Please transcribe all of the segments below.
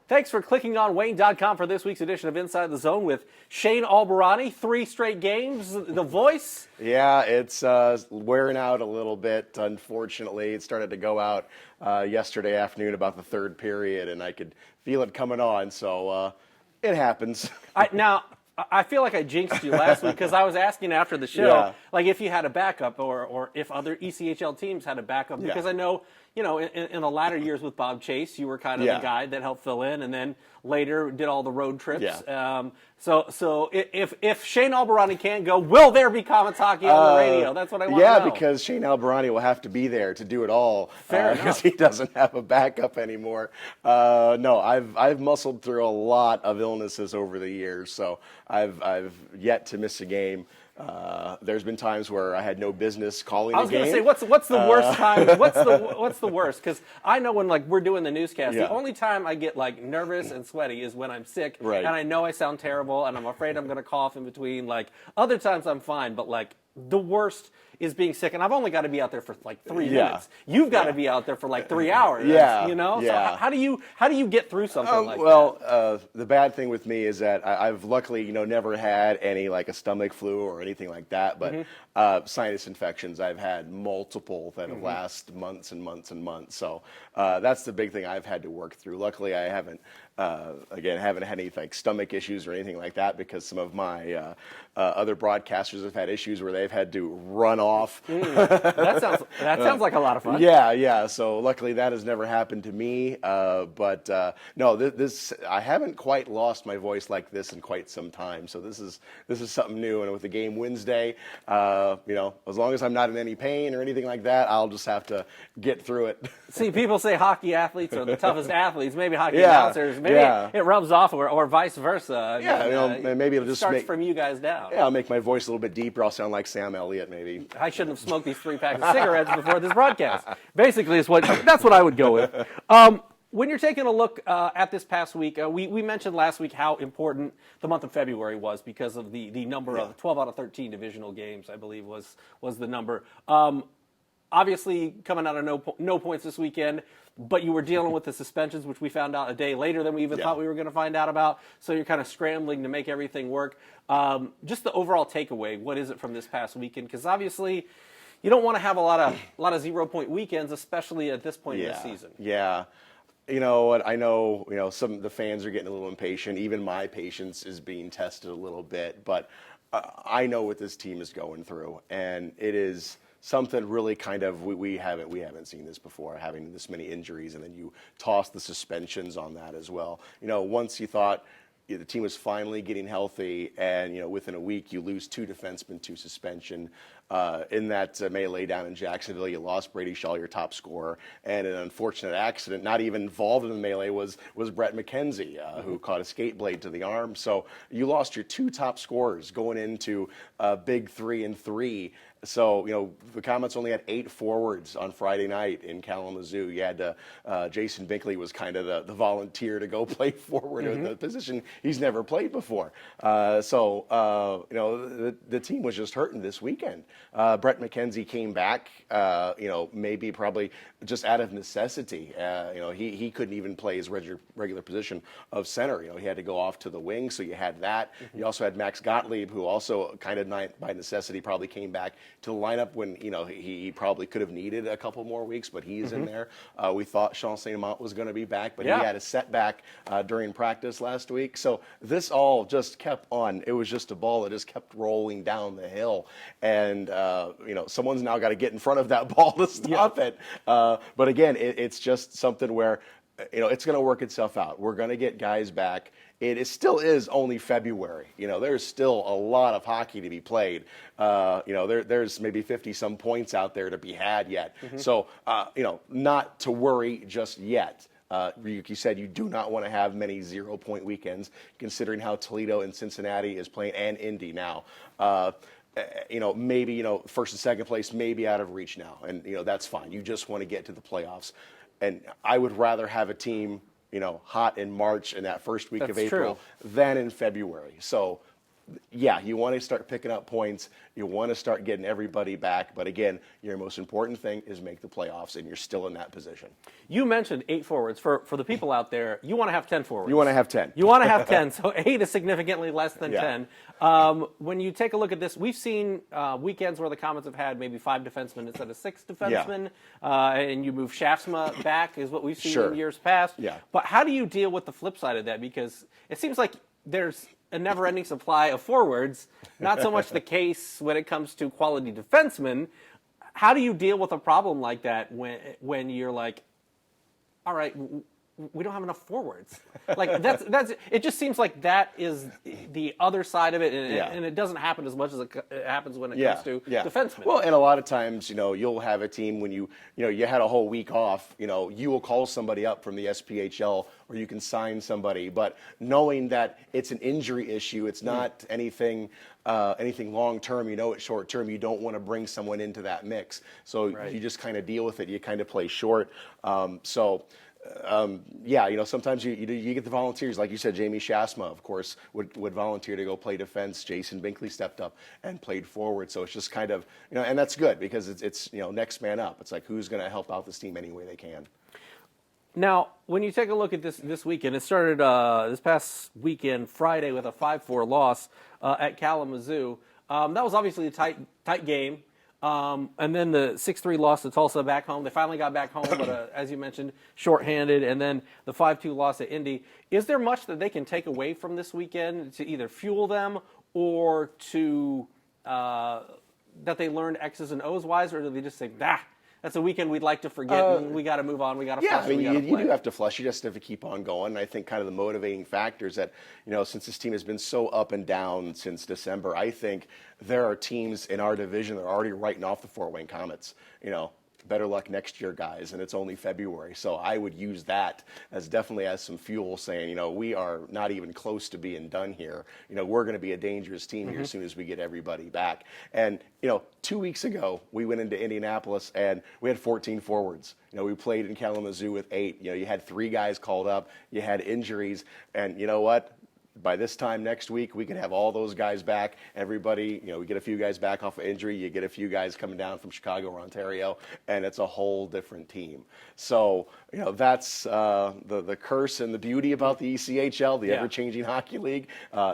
Thanks for clicking on Wayne.com for this week's edition of Inside the Zone with Shane Albahrani. 3 straight games, the voice. Yeah, it's wearing out a little bit, unfortunately. It started to go out yesterday afternoon about the third period, and I could feel it coming on, so it happens. I feel like I jinxed you last week because I was asking after the show, like if you had a backup or if other ECHL teams had a backup, because I know, in the latter years with Bob Chase, you were kind of the guy that helped fill in, and then later did all the road trips. Yeah. So if Shane Albahrani can't go, will there be Komets hockey on the radio? That's what I want to know. Yeah, because Shane Albahrani will have to be there to do it all. Fair enough. Because he doesn't have a backup anymore. No, I've muscled through a lot of illnesses over the years, so I've yet to miss a game. There's been times where I had no business calling a game. I was going to say, what's the worst time? What's the worst? Because I know when we're doing the newscast, the only time I get nervous and sweaty is when I'm sick, right. And I know I sound terrible, and I'm afraid I'm going to cough in between. Other times I'm fine, but the worst is being sick, and I've only got to be out there for 3 minutes. You've got to be out there for 3 hours. So how do you get through something like that? Well, the bad thing with me is that I've luckily never had any a stomach flu or anything like that, but sinus infections I've had multiple that have lasted months and months and months. So that's the big thing I've had to work through. Luckily, I haven't had any stomach issues or anything like that, because some of my other broadcasters have had issues where they've had to run off. That sounds like a lot of fun. Yeah. So luckily that has never happened to me. But no, this I haven't quite lost my voice like this in quite some time. So this is something new. And with the game Wednesday, as long as I'm not in any pain or anything like that, I'll just have to get through it. See, people say hockey athletes are the toughest athletes. Maybe hockey announcers. Maybe it rubs off, or vice versa. Maybe it'll just starts from you guys down. Yeah, I'll make my voice a little bit deeper. I'll sound like Sam Elliott, maybe. I shouldn't have smoked these 3 packs of cigarettes before this broadcast. Basically, that's what I would go with. When you're taking a look at this past week, we mentioned last week how important the month of February was because of the number of 12 out of 13 divisional games, I believe was the number. Obviously, coming out of no points this weekend, but you were dealing with the suspensions, which we found out a day later than we even thought we were going to find out about. So you're kind of scrambling to make everything work. Just the overall takeaway, what is it from this past weekend? Because obviously, you don't want to have a lot of 0-point weekends, especially at this point in the season. Yeah. You know what? I know, some of the fans are getting a little impatient. Even my patience is being tested a little bit. But I know what this team is going through, and it is something really kind of we haven't seen this before, having this many injuries, and then you toss the suspensions on that as well. Once you thought the team was finally getting healthy, and within a week you lose 2 defensemen to suspension. In that melee down in Jacksonville, you lost Brady Shaw, your top scorer, and an unfortunate accident, not even involved in the melee, was Brett McKenzie, who caught a skate blade to the arm. So you lost your 2 top scorers going into big 3-3. So, the Komets only had 8 forwards on Friday night in Kalamazoo. You had Jason Binkley was kind of the volunteer to go play forward in the position he's never played before. So the team was just hurting this weekend. Brett McKenzie came back, maybe probably just out of necessity. He couldn't even play his regular position of center. He had to go off to the wing, so you had that. You also had Max Gottlieb, who also kind of by necessity probably came back to the lineup when he probably could have needed a couple more weeks, but he's in there. We thought Sean St. Amant was going to be back, but he had a setback during practice last week. So this all just kept on. It was just a ball that just kept rolling down the hill, and someone's now got to get in front of that ball to stop it. But again, it's just something where it's going to work itself out. We're going to get guys back. It still is only February. There's still a lot of hockey to be played. There's maybe 50-some points out there to be had yet. So, not to worry just yet. You said you do not want to have many 0-point weekends, considering how Toledo and Cincinnati is playing, and Indy now. Maybe, first and second place may be out of reach now. And, that's fine. You just want to get to the playoffs. And I would rather have a team, hot in March and that first week of April than in February. So yeah, you want to start picking up points. You want to start getting everybody back. But again, your most important thing is make the playoffs, and you're still in that position. You mentioned 8 forwards. For the people out there, you want to have 10 forwards. You want to have 10. You want to have 10, so 8 is significantly less than Yeah. 10. When you take a look at this, we've seen weekends where the Komets have had maybe 5 defensemen instead of 6 defensemen, and you move Shaftsma back is what we've seen Sure. in years past. Yeah. But how do you deal with the flip side of that? Because it seems like there's a never-ending supply of forwards, not so much the case when it comes to quality defensemen. How do you deal with a problem like that when you're like, all right, we don't have enough forwards? Like that's it. Just seems like that is the other side of it, and it doesn't happen as much as it happens when it comes to defensemen. Well, and a lot of times, you'll have a team when you had a whole week off. You will call somebody up from the SPHL, or you can sign somebody. But knowing that it's an injury issue, it's not anything long term. It's short term. You don't want to bring someone into that mix, so you just kind of deal with it. You kind of play short. Sometimes you get the volunteers, like you said. Jamie Shasma, of course, would volunteer to go play defense. Jason Binkley stepped up and played forward. So it's just kind of, and that's good because it's next man up. It's like, who's going to help out this team any way they can. Now, when you take a look at this weekend, it started this past weekend, Friday, with a 5-4 loss at Kalamazoo. That was obviously a tight game. And then the 6-3 loss to Tulsa back home. They finally got back home, but as you mentioned, shorthanded. And then the 5-2 loss at Indy. Is there much that they can take away from this weekend to either fuel them or to that they learned X's and O's wise, or do they just say, that's a weekend we'd like to forget, and we got to move on, we got to flush, you do have to flush. You just have to keep on going. And I think kind of the motivating factors that, since this team has been so up and down since December, I think there are teams in our division that are already writing off the Fort Wayne Komets. Better luck next year, guys, and it's only February. So I would use that definitely as some fuel, saying, we are not even close to being done here. We're going to be a dangerous team here as soon as we get everybody back. And, 2 weeks ago, we went into Indianapolis and we had 14 forwards. We played in Kalamazoo with 8. You had 3 guys called up. You had injuries. And you know what? By this time next week, we could have all those guys back. Everybody, we get a few guys back off of injury. You get a few guys coming down from Chicago or Ontario, and it's a whole different team. So, that's the curse and the beauty about the ECHL, the ever-changing hockey league,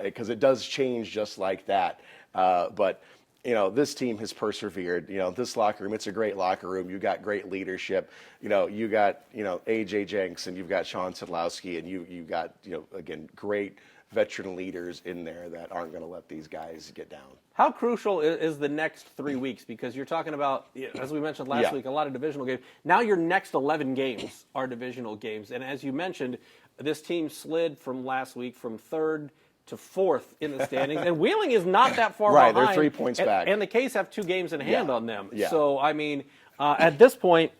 because it does change just like that. But this team has persevered. This locker room, it's a great locker room. You've got great leadership. You got, AJ Jenks, and you've got Sean Sedlowski, and you got, again, great veteran leaders in there that aren't going to let these guys get down. How crucial is the next 3 weeks? Because you're talking about, as we mentioned last week, a lot of divisional games. Now your next 11 games are divisional games. And as you mentioned, this team slid from last week from 3rd to 4th in the standings. And Wheeling is not that far behind. Right, they're 3 points back. And the K's have 2 games in hand on them. Yeah. So, I mean, at this point,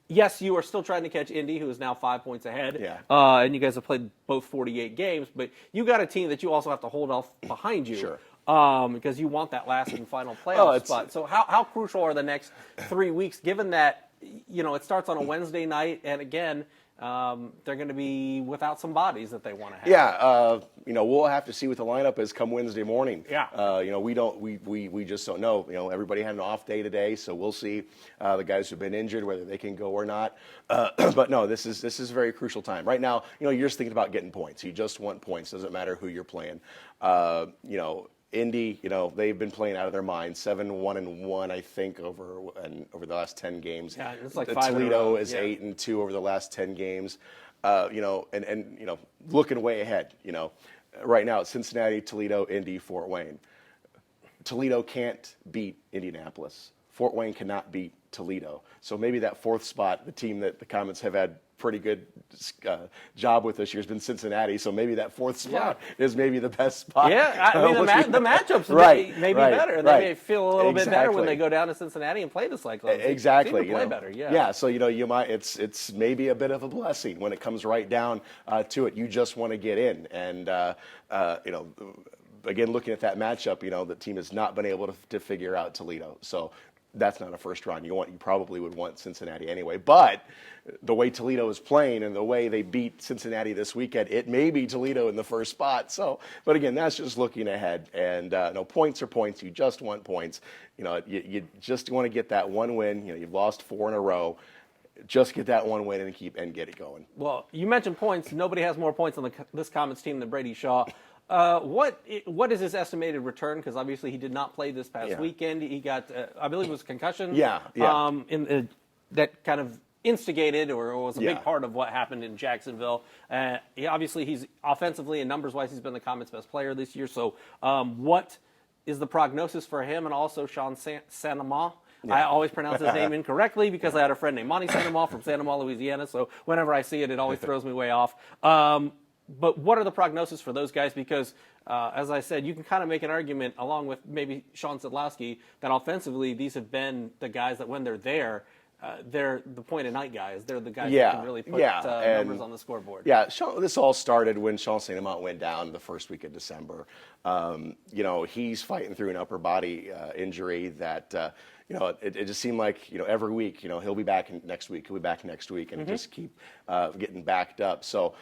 yes, you are still trying to catch Indy, who is now 5 points ahead. Yeah. And you guys have played both 48 games, but you got a team that you also have to hold off behind you. Sure. Because you want that last and final playoff spot. So how crucial are the next 3 weeks, given that it starts on a Wednesday night, and again, they're going to be without some bodies that they want to have. Yeah, we'll have to see what the lineup is come Wednesday morning. Yeah. We just don't know. Everybody had an off day today, so we'll see the guys who've been injured whether they can go or not. But no, this is a very crucial time right now. You're just thinking about getting points. You just want points. Doesn't matter who you're playing. Indy, they've been playing out of their minds. 7-1-1, I think, over the last 10 games. Yeah, it's like 5 Toledo is 8-2 over the last 10 games. Looking way ahead. Right now it's Cincinnati, Toledo, Indy, Fort Wayne. Toledo can't beat Indianapolis. Fort Wayne cannot beat Toledo. So maybe that 4th spot, the team that the Komets have had pretty good job with this year has been Cincinnati. So maybe that 4th spot is maybe the best spot. Yeah, I mean, the matchups may be better. And they may feel a little bit better when they go down to Cincinnati and play the Cyclones. Exactly. Play better, yeah. Yeah, so, you might, it's maybe a bit of a blessing when it comes right down to it. You just want to get in. And, again, looking at that matchup, the team has not been able to figure out Toledo. So that's not a first round. You probably would want Cincinnati anyway. But the way Toledo is playing and the way they beat Cincinnati this weekend, it may be Toledo in the first spot. So, but again, that's just looking ahead. And no, points are points. You just want points. You just want to get that one win. You've lost 4 in a row. Just get that one win and get it going. Well, you mentioned points. Nobody has more points on this Komets team than Brady Shaw. What is his estimated return? Because obviously he did not play this past weekend. He got, I believe it was a concussion. Yeah. That kind of instigated or was a big part of what happened in Jacksonville. He's offensively and numbers-wise, he's been the Komets' best player this year. So what is the prognosis for him and also Sean Sanama? Yeah. I always pronounce his name incorrectly because I had a friend named Monty Sandoval from Sandoval, Louisiana. So whenever I see it, it always throws me way off. But what are the prognosis for those guys? Because, as I said, you can kind of make an argument, along with maybe Sean Sadlowski, that offensively these have been the guys that when they're there, they're the point-of-night guys. They're the guys that can really put numbers on the scoreboard. Yeah, this all started when Sean St. Amant went down the first week of December. He's fighting through an upper body injury that, it just seemed like, every week, he'll be back next week, and just keep getting backed up. So,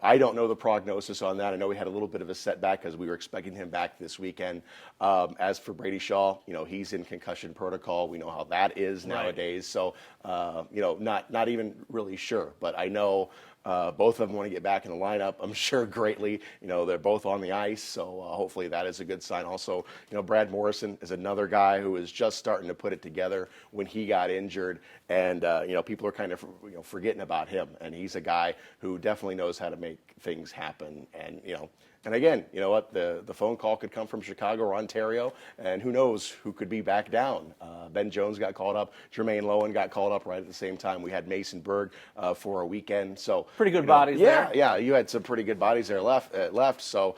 I don't know the prognosis on that. I know we had a little bit of a setback because we were expecting him back this weekend. As for Brady Shaw, he's in concussion protocol. We know how that is nowadays. So, not even really sure. But I know both of them want to get back in the lineup, I'm sure, greatly. They're both on the ice, so hopefully that is a good sign. Also, Brad Morrison is another guy who is just starting to put it together when he got injured, and people are kind of forgetting about him. And he's a guy who definitely knows how to make things happen. And and again, you know what? The phone call could come from Chicago or Ontario, and who knows who could be back down. Ben Jones got called up. Jermaine Lowen got called up right at the same time. We had Mason Berg for a weekend. So pretty good bodies there. Yeah, you had some pretty good bodies there left. So,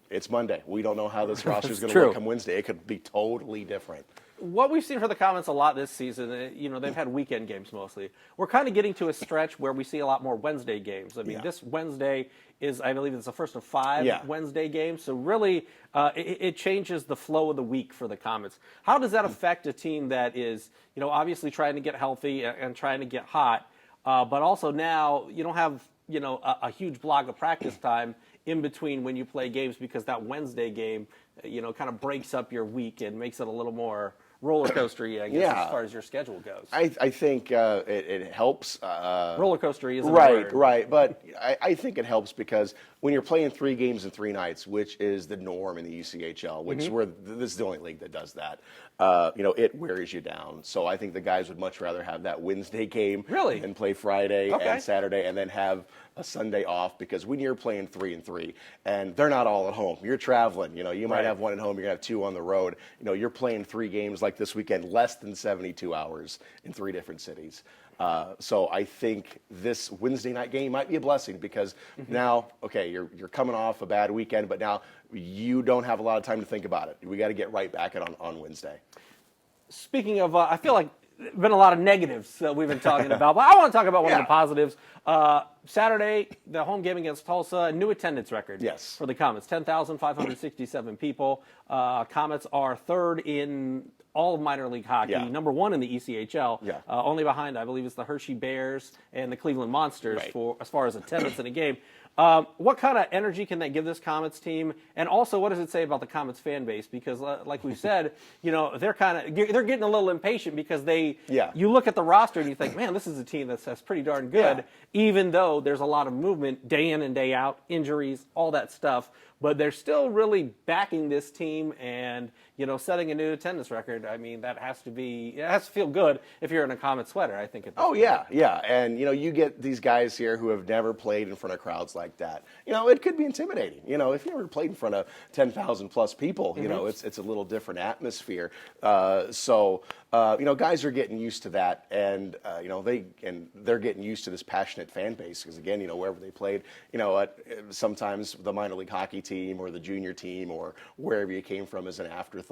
it's Monday. We don't know how this roster is going to look come Wednesday. It could be totally different. What we've seen for the Komets a lot this season, they've had weekend games mostly. We're kind of getting to a stretch where we see a lot more Wednesday games. I mean, this Wednesday is, I believe, it's the first of 5 Wednesday games. So really, it changes the flow of the week for the Komets. How does that affect a team that is, obviously trying to get healthy and trying to get hot, but also now you don't have, a huge block of practice time in between when you play games, because that Wednesday game, kind of breaks up your week and makes it a little more roller coastery, I guess, as far as your schedule goes. I think it helps. Roller coastery isn't a word. Right. But I think it helps because when you're playing 3 games in 3 nights, which is the norm in the ECHL, which this is the only league that does that, it wears you down. So I think the guys would much rather have that Wednesday game and play Friday and Saturday and then have a Sunday off, because when you're playing 3 and 3 and they're not all at home, you're traveling, you might have 1 at home, you're going to have 2 on the road, you're playing 3 games like this weekend, less than 72 hours in 3 different cities. So I think this Wednesday night game might be a blessing, because now, you're coming off a bad weekend, but now you don't have a lot of time to think about it. We got to get right back on Wednesday. Speaking of, I feel like there's been a lot of negatives we've been talking about, but I want to talk about one of the positives. Saturday, the home game against Tulsa, a new attendance record for the Komets, 10,567 people. Komets are 3rd in all of minor league hockey, number 1 in the ECHL, only behind, I believe, it's the Hershey Bears and the Cleveland Monsters as far as attendance in a game. What kind of energy can that give this Komets team? And also, what does it say about the Komets fan base? Because, like we said, they're getting a little impatient because you look at the roster and you think, man, this is a team that's pretty darn good, even though there's a lot of movement day in and day out, injuries, all that stuff. But they're still really backing this team and, setting a new attendance record. I mean, it has to feel good if you're in a Komet sweater, I think. Yeah. And, you get these guys here who have never played in front of crowds like that. It could be intimidating. If you ever played in front of 10,000 plus people, it's a little different atmosphere. So guys are getting used to that, and they're getting used to this passionate fan base, because again, wherever they played, sometimes the minor league hockey team or the junior team or wherever you came from is an afterthought.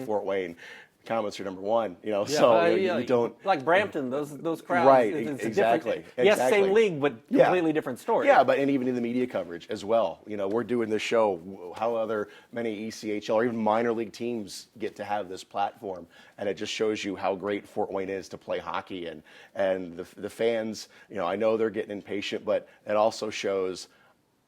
Fort Wayne, Komets are number one. Yeah, so you don't like Brampton. Those crowds. Right, it's exactly. Yes, same league, but completely different story. Yeah, and even in the media coverage as well. We're doing this show. How other many ECHL or even minor league teams get to have this platform, and it just shows you how great Fort Wayne is to play hockey, and the fans. I know they're getting impatient, but it also shows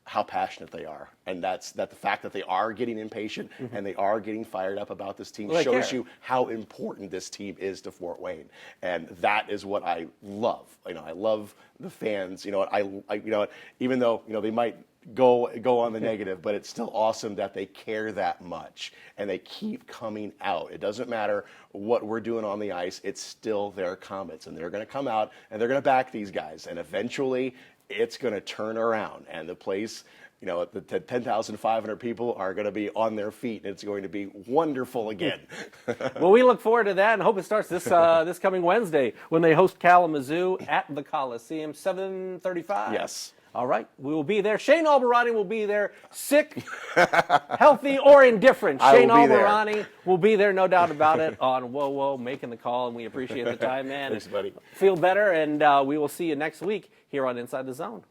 how passionate they are, and that the fact that they are getting impatient and they are getting fired up about this team shows you how important this team is to Fort Wayne, and that is what I love. I love the fans. Even though they might go on the negative, but it's still awesome that they care that much and they keep coming out. It doesn't matter what we're doing on the ice; it's still their Komets, and they're going to come out and they're going to back these guys, and eventually it's going to turn around, and the place, the 10,500 people are going to be on their feet, and it's going to be wonderful again. Well, we look forward to that, and hope it starts this coming Wednesday when they host Kalamazoo at the Coliseum, 7:35. Yes. All right, we will be there. Shane Albahrani will be there, sick, healthy, or indifferent. Shane Albahrani will be there, no doubt about it, on Whoa Whoa, making the call, and we appreciate the time, man. Thanks, buddy. Feel better, and we will see you next week here on Inside the Zone.